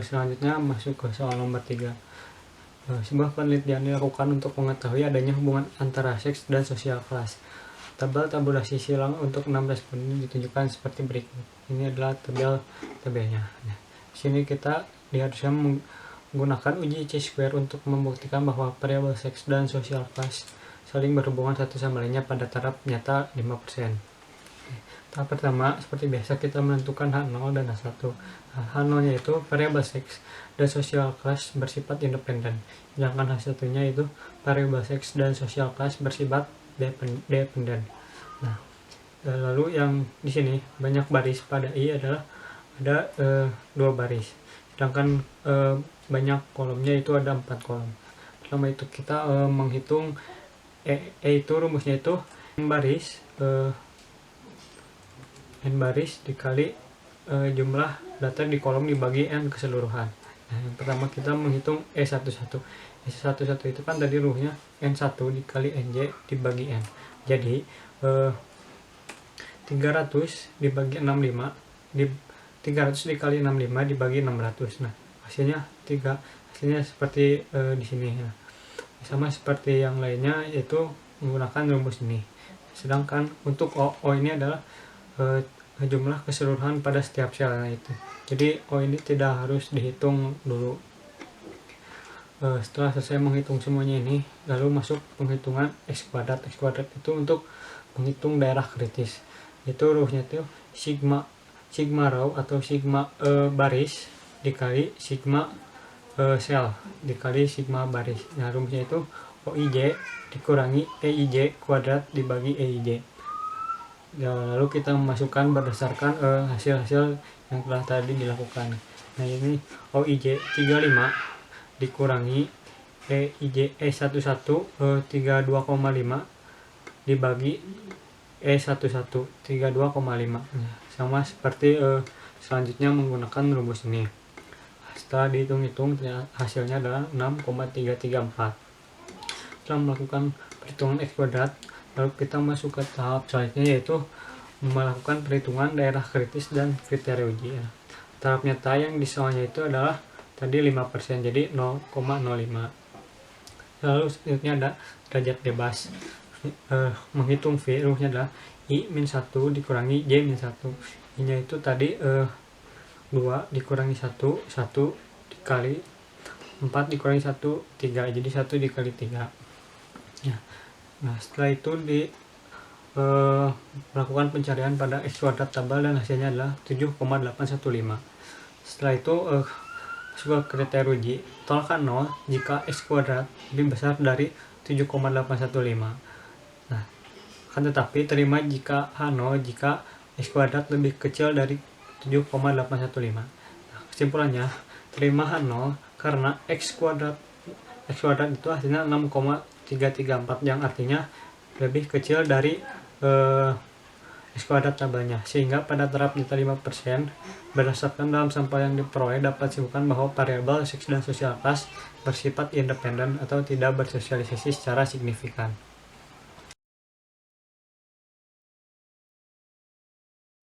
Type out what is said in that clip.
Selanjutnya masuk ke soal nomor 3. Sebuah penelitian dilakukan untuk mengetahui adanya hubungan antara seks dan sosial kelas. Tabulasi silang untuk 6 responden ditunjukkan seperti berikut. Ini adalah tabelnya. Nah, di sini kita diharuskan menggunakan uji C-square untuk membuktikan bahwa variabel seks dan sosial kelas saling berhubungan satu sama lainnya pada taraf nyata 5%. Tahap pertama, seperti biasa kita menentukan H0 dan H1. H0-nya itu variabel seks dan sosial kelas bersifat independen, sedangkan H1-nya itu variabel seks dan sosial kelas bersifat dependen. Nah, lalu yang di sini banyak baris pada I adalah ada 2 baris, sedangkan banyak kolomnya itu ada 4 kolom. Pertama itu kita menghitung itu rumusnya itu n baris dikali jumlah data di kolom dibagi n keseluruhan. Nah, yang pertama kita menghitung E11. E11 itu kan tadi rumusnya N1 dikali NJ dibagi N. Jadi 300 dibagi 65 300 dikali 65 dibagi 600. Nah, hasilnya seperti di sini. Nah, sama seperti yang lainnya, yaitu menggunakan rumus ini. Sedangkan untuk O ini adalah jumlah keseluruhan pada setiap selnya itu. Jadi O ini tidak harus dihitung dulu. Setelah selesai menghitung semuanya ini, lalu masuk penghitungan X kuadrat. X kuadrat itu untuk menghitung daerah kritis. Itu rumusnya itu sigma row atau sigma baris dikali sigma sel dikali sigma baris. Nah, rumusnya itu OIJ dikurangi EIJ kuadrat dibagi EIJ. Ya, lalu kita memasukkan berdasarkan hasil-hasil yang telah tadi dilakukan. Nah, ini OIJ 35 dikurangi EIJ E11 32,5 dibagi E11 32,5. Nah, sama seperti selanjutnya menggunakan rumus ini. Setelah dihitung-hitung hasilnya adalah 6,334. Setelah melakukan perhitungan X kuadrat, lalu kita masuk ke tahap selanjutnya, yaitu melakukan perhitungan daerah kritis dan kriteria uji. Taraf nyata yang di soalnya itu adalah tadi 5%, jadi 0,05. Lalu selanjutnya ada derajat bebas. Menghitung V, rumusnya adalah I-1 dikurangi J-1. I-nya itu tadi 2 dikurangi 1 dikali 4 dikurangi 1 3, jadi 1 dikali 3. Nah, setelah itu melakukan pencarian pada X kuadrat tabel dan hasilnya adalah 7,815. Setelah itu masuk ke kriteria uji. Tolakkan 0 jika X kuadrat lebih besar dari 7,815. Nah, akan tetapi terima jika H0 jika X kuadrat lebih kecil dari 7,815. Nah, kesimpulannya terima H0 karena X kuadrat itu hasilnya 6,334, yang artinya lebih kecil dari X kuadrat tabelnya, sehingga pada taraf nyata 5%, berdasarkan dalam sampel yang diperoleh dapat disimpulkan bahwa variabel seks dan sosial kelas bersifat independen atau tidak bersosialisasi secara signifikan.